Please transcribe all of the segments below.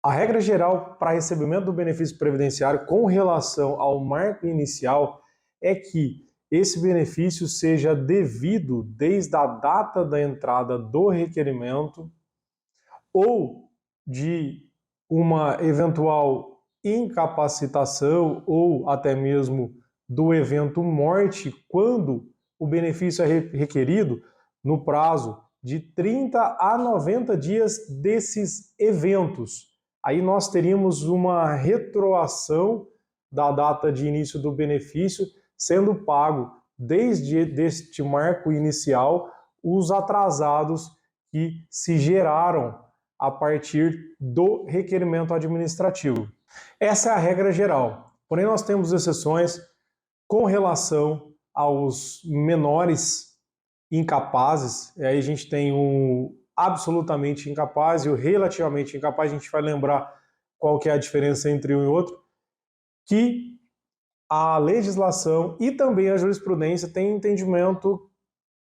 A regra geral para recebimento do benefício previdenciário com relação ao marco inicial é que esse benefício seja devido desde a data da entrada do requerimento ou de uma eventual incapacitação ou até mesmo do evento morte, quando o benefício é requerido no prazo de 30 a 90 dias desses eventos. Aí nós teríamos uma retroação da data de início do benefício, sendo pago desde este marco inicial os atrasados que se geraram a partir do requerimento administrativo. Essa é a regra geral. Porém, nós temos exceções com relação aos menores incapazes. Aí a gente tem o absolutamente incapaz e o relativamente incapaz. A gente vai lembrar qual que é a diferença entre um e outro, que a legislação e também a jurisprudência têm entendimento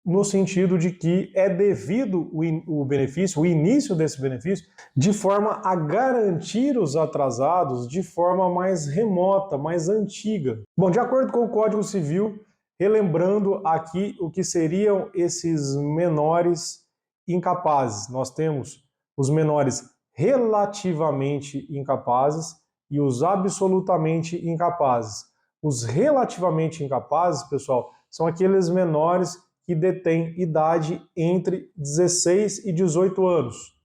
no sentido de que é devido o benefício, o início desse benefício, de forma a garantir os atrasados de forma mais remota, mais antiga. Bom, de acordo com o Código Civil, relembrando aqui o que seriam esses menores incapazes. Nós temos os menores relativamente incapazes e os absolutamente incapazes. Os relativamente incapazes, pessoal, são aqueles menores que detêm idade entre 16 e 18 anos.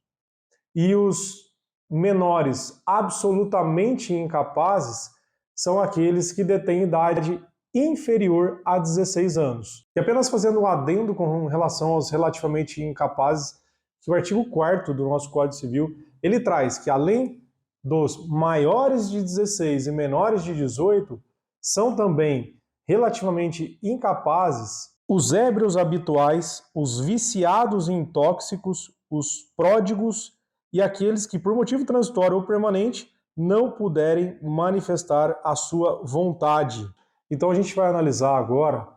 E os menores absolutamente incapazes são aqueles que detêm idade inferior a 16 anos. E apenas fazendo um adendo com relação aos relativamente incapazes, que o artigo 4º do nosso Código Civil, ele traz que além dos maiores de 16 e menores de 18, são também relativamente incapazes os ébrios habituais, os viciados em tóxicos, os pródigos e aqueles que, por motivo transitório ou permanente, não puderem manifestar a sua vontade. Então a gente vai analisar agora,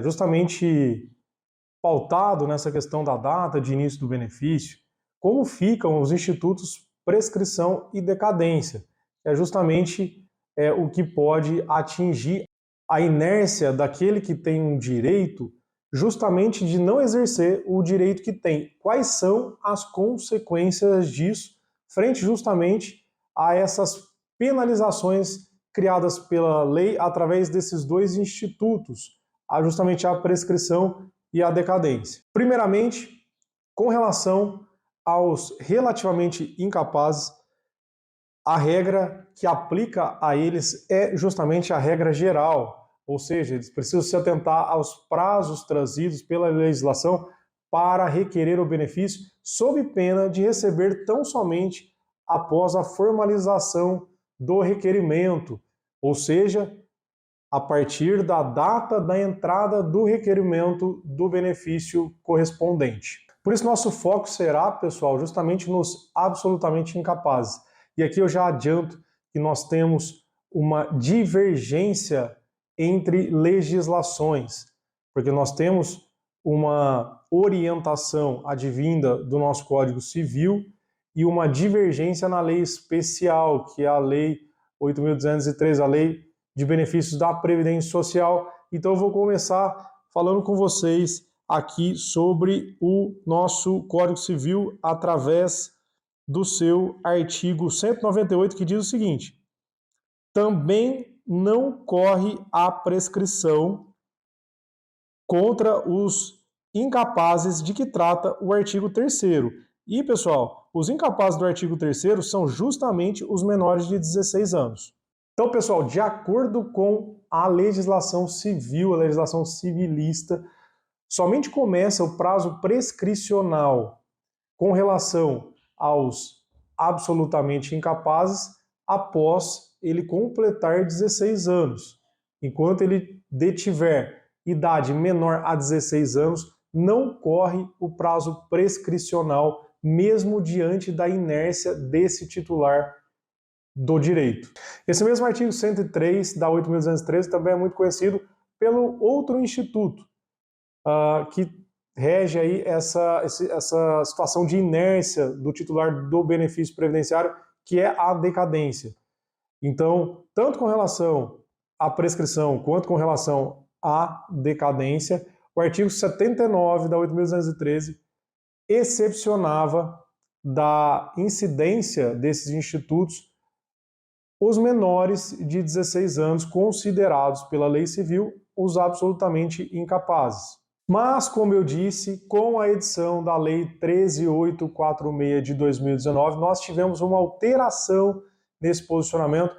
justamente pautado nessa questão da data de início do benefício, como ficam os institutos prescrição e decadência. É justamente o que pode atingir a inércia daquele que tem um direito, justamente de não exercer o direito que tem. Quais são as consequências disso, frente justamente a essas penalizações criadas pela lei através desses dois institutos, justamente a prescrição e a decadência. Primeiramente, com relação aos relativamente incapazes, a regra que aplica a eles é justamente a regra geral, ou seja, eles precisam se atentar aos prazos trazidos pela legislação para requerer o benefício, sob pena de receber tão somente após a formalização do requerimento, ou seja, a partir da data da entrada do requerimento do benefício correspondente. Por isso, nosso foco será, pessoal, justamente nos absolutamente incapazes. E aqui eu já adianto que nós temos uma divergência entre legislações, porque nós temos uma orientação advinda do nosso Código Civil e uma divergência na lei especial, que é a Lei 8.203, a Lei de Benefícios da Previdência Social. Então eu vou começar falando com vocês aqui sobre o nosso Código Civil através do seu artigo 198, que diz o seguinte: também não corre a prescrição contra os incapazes de que trata o artigo 3º. E, pessoal, os incapazes do artigo 3º são justamente os menores de 16 anos. Então, pessoal, de acordo com a legislação civil, a legislação civilista, somente começa o prazo prescricional com relação aos absolutamente incapazes após ele completar 16 anos. Enquanto ele detiver idade menor a 16 anos, não corre o prazo prescricional, mesmo diante da inércia desse titular do direito. Esse mesmo artigo 103 da 8.213 também é muito conhecido pelo outro instituto, que rege aí essa situação de inércia do titular do benefício previdenciário, que é a decadência. Então, tanto com relação à prescrição quanto com relação à decadência, o artigo 79 da 8.213 excepcionava da incidência desses institutos os menores de 16 anos considerados pela lei civil os absolutamente incapazes. Mas, como eu disse, com a edição da Lei 13.846 de 2019, nós tivemos uma alteração nesse posicionamento,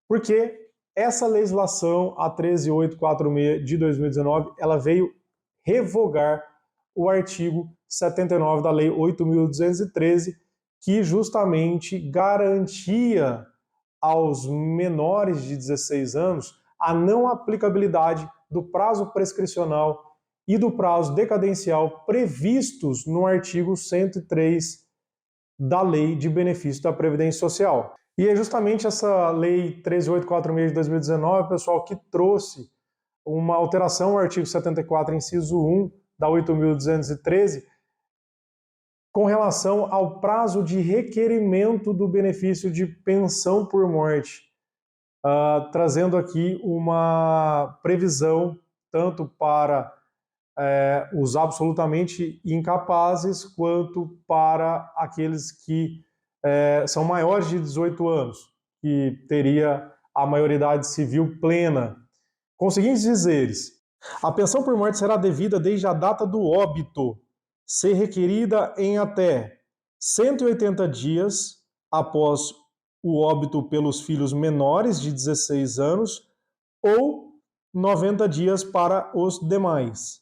porque essa legislação, a 13.846 de 2019, ela veio revogar o artigo 79 da Lei 8.213, que justamente garantia aos menores de 16 anos a não aplicabilidade do prazo prescricional e do prazo decadencial previstos no artigo 103 da Lei de Benefício da Previdência Social. E é justamente essa Lei 13.846 de 2019, pessoal, que trouxe uma alteração ao artigo 74, inciso 1 da 8.213, com relação ao prazo de requerimento do benefício de pensão por morte, trazendo aqui uma previsão tanto para os absolutamente incapazes quanto para aqueles que são maiores de 18 anos, que teria a maioridade civil plena. Com os seguintes dizeres: a pensão por morte será devida desde a data do óbito, ser requerida em até 180 dias após o óbito pelos filhos menores de 16 anos ou 90 dias para os demais.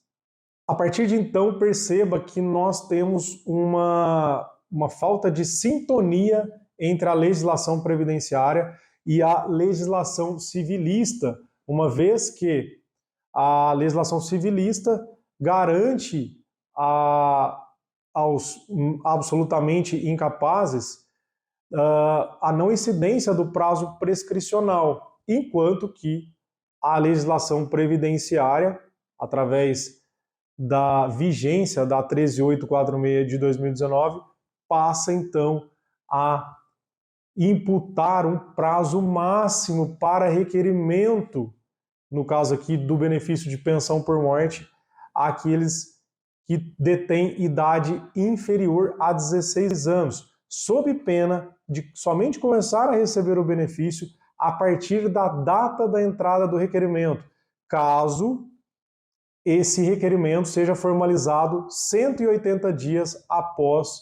A partir de então, perceba que nós temos uma falta de sintonia entre a legislação previdenciária e a legislação civilista, uma vez que a legislação civilista garante aos absolutamente incapazes a não incidência do prazo prescricional, enquanto que a legislação previdenciária, através da vigência da 13.846 de 2019, passa então a imputar um prazo máximo para requerimento, no caso aqui do benefício de pensão por morte, àqueles que detêm idade inferior a 16 anos, sob pena de somente começar a receber o benefício a partir da data da entrada do requerimento, caso esse requerimento seja formalizado 180 dias após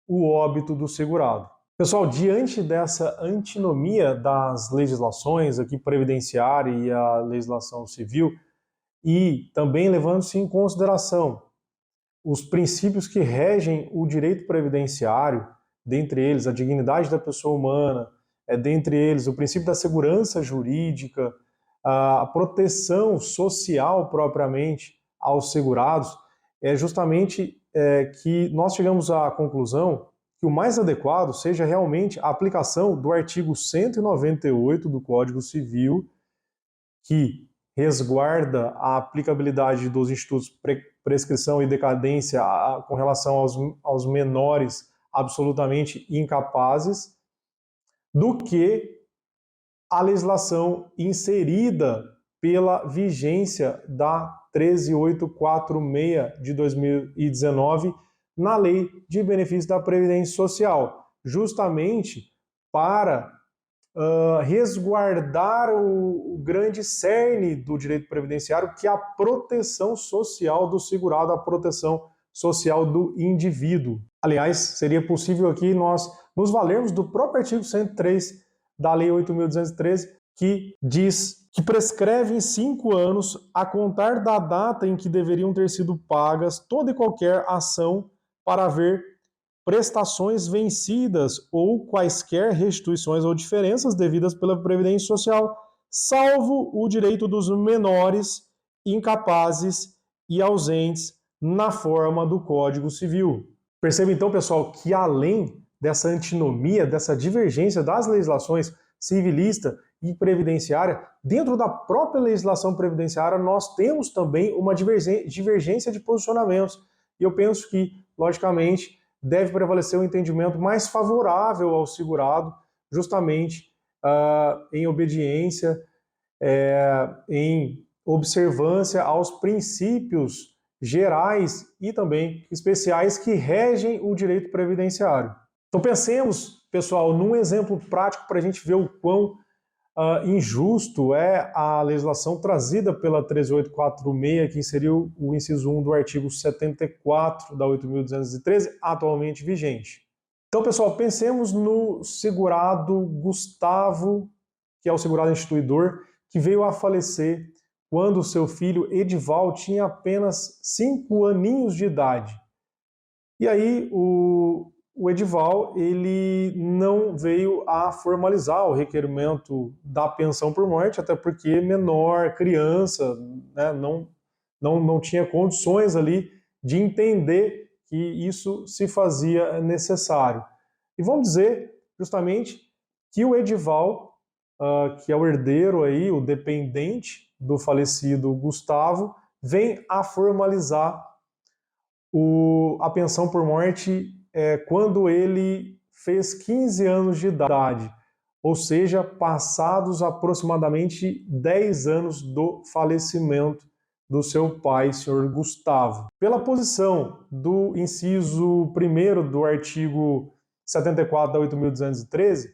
o óbito do segurado. Pessoal, diante dessa antinomia das legislações aqui previdenciária e a legislação civil, e também levando-se em consideração os princípios que regem o direito previdenciário, dentre eles a dignidade da pessoa humana, dentre eles o princípio da segurança jurídica, a proteção social propriamente aos segurados, é justamente que nós chegamos à conclusão que o mais adequado seja realmente a aplicação do artigo 198 do Código Civil, que resguarda a aplicabilidade dos institutos prescrição e decadência com relação aos menores absolutamente incapazes, do que a legislação inserida pela vigência da 13.846 de 2019 na Lei de Benefício da Previdência Social, justamente para resguardar o grande cerne do direito previdenciário, que é a proteção social do segurado, a proteção social do indivíduo. Aliás, seria possível aqui nós nos valermos do próprio artigo 103 da Lei 8.213, que diz que prescreve em 5 anos, a contar da data em que deveriam ter sido pagas toda e qualquer ação para haver prestações vencidas ou quaisquer restituições ou diferenças devidas pela Previdência Social, salvo o direito dos menores, incapazes e ausentes na forma do Código Civil. Perceba então, pessoal, que além dessa antinomia, dessa divergência das legislações civilista e previdenciária, dentro da própria legislação previdenciária nós temos também uma divergência de posicionamentos. E eu penso que, logicamente, deve prevalecer um entendimento mais favorável ao segurado justamente em obediência, em observância aos princípios gerais e também especiais que regem o direito previdenciário. Então pensemos, pessoal, num exemplo prático para a gente ver o quão injusto é a legislação trazida pela 13846, que inseriu o inciso 1 do artigo 74 da 8.213, atualmente vigente. Então, pessoal, pensemos no segurado Gustavo, que é o segurado instituidor, que veio a falecer quando seu filho Edival tinha apenas 5 aninhos de idade. E aí o Edival ele não veio a formalizar o requerimento da pensão por morte, até porque menor, criança, né, não tinha condições ali de entender que isso se fazia necessário. E vamos dizer justamente que o Edival, que é o herdeiro aí, o dependente do falecido Gustavo, vem a formalizar a pensão por morte quando ele fez 15 anos de idade, ou seja, passados aproximadamente 10 anos do falecimento do seu pai, senhor Gustavo. Pela posição do inciso 1º do artigo 74 da 8.213,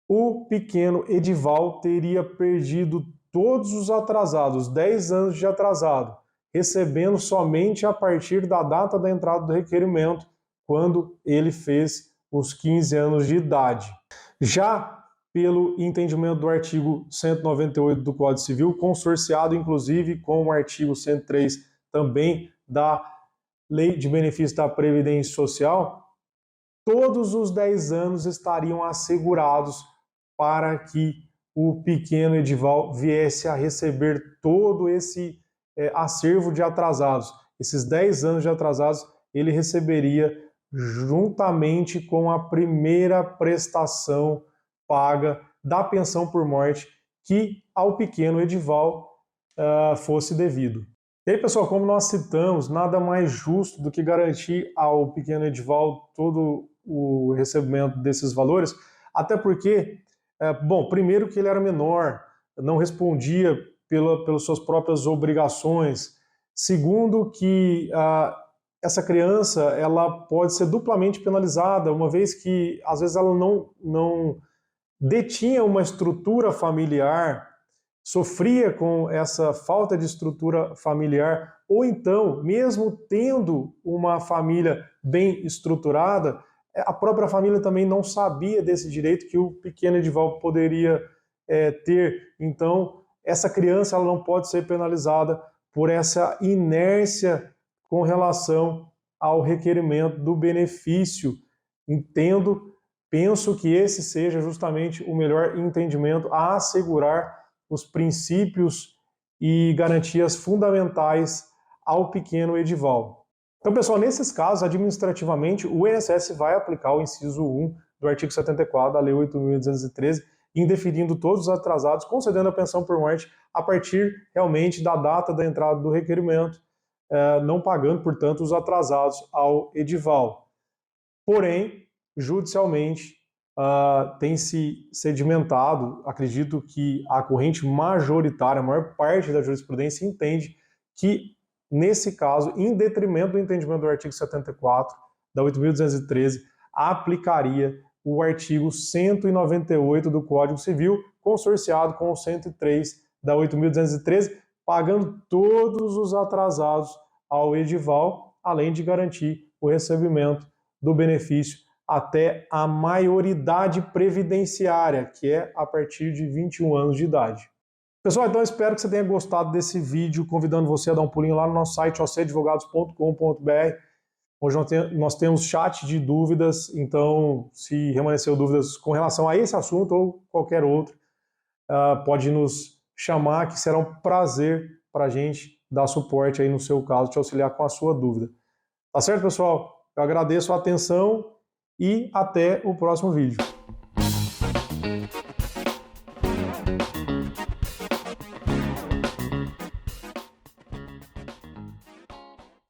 o pequeno Edival teria perdido todos os atrasados, 10 anos de atrasado, recebendo somente a partir da data da entrada do requerimento, quando ele fez os 15 anos de idade. Já pelo entendimento do artigo 198 do Código Civil, consorciado inclusive com o artigo 103 também da Lei de Benefício da Previdência Social, todos os 10 anos estariam assegurados para que o pequeno Edival viesse a receber todo esse acervo de atrasados. Esses 10 anos de atrasados ele receberia juntamente com a primeira prestação paga da pensão por morte que ao pequeno Edival fosse devido. E aí, pessoal, como nós citamos, nada mais justo do que garantir ao pequeno Edival todo o recebimento desses valores, até porque, bom, primeiro que ele era menor, não respondia pelas suas próprias obrigações. Segundo que essa criança ela pode ser duplamente penalizada, uma vez que às vezes ela não detinha uma estrutura familiar, sofria com essa falta de estrutura familiar, ou então, mesmo tendo uma família bem estruturada, a própria família também não sabia desse direito que o pequeno Edival poderia ter. Então, essa criança ela não pode ser penalizada por essa inércia com relação ao requerimento do benefício. Penso que esse seja justamente o melhor entendimento a assegurar os princípios e garantias fundamentais ao pequeno Edival. Então, pessoal, nesses casos, administrativamente, o INSS vai aplicar o inciso 1 do artigo 74 da Lei 8.213, indeferindo todos os atrasados, concedendo a pensão por morte a partir realmente da data da entrada do requerimento, não pagando, portanto, os atrasados ao Edival. Porém, judicialmente, tem se sedimentado, acredito que a corrente majoritária, a maior parte da jurisprudência entende que, nesse caso, em detrimento do entendimento do artigo 74 da 8.213, aplicaria o artigo 198 do Código Civil, consorciado com o 103 da 8.213, pagando todos os atrasados ao Edival, além de garantir o recebimento do benefício até a maioridade previdenciária, que é a partir de 21 anos de idade. Pessoal, então espero que você tenha gostado desse vídeo, convidando você a dar um pulinho lá no nosso site, ocadvogados.com.br, onde nós temos chat de dúvidas, então se remanesceu dúvidas com relação a esse assunto ou qualquer outro, pode nos chamar, que será um prazer para a gente dar suporte aí no seu caso, te auxiliar com a sua dúvida. Tá certo, pessoal? Eu agradeço a atenção e até o próximo vídeo.